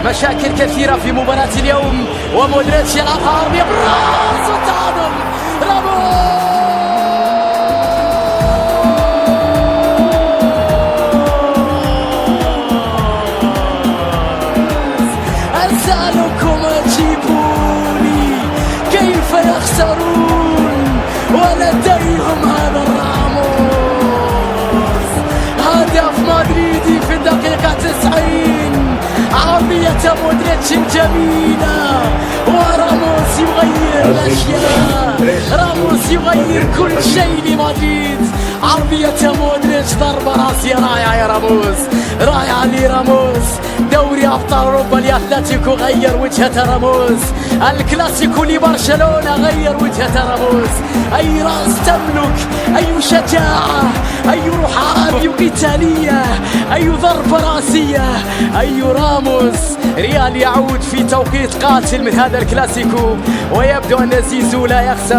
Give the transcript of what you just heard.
مشاكل كثيرة في مباراة اليوم، ومودريتش يلعبها أرضية بالراس والتعادل. راموس أسألكم أجيبوني كيف يخسرون ولديهم هذا الراموس؟ هدف مدريدي في الدقيقة 90، عرضية مودريتش جميلة، وراموس يغير الأشياء، راموس يغير كل شيء لمدريد. عرضية مودريتش ضربة راسية رائعة يا راموس، رائعة لراموس. دوري أبطال أوروبا لأتلتيكو غير وجهة راموس، الكلاسيكو لبرشلونة غير وجهة راموس. أي رأس تملك، أي شجاعة، أي روح، أي قتالية، أي ضربة راسية، أي راموس. ريال يعود في توقيت قاتل من هذا الكلاسيكو، ويبدو أن زيزو لا يخسر.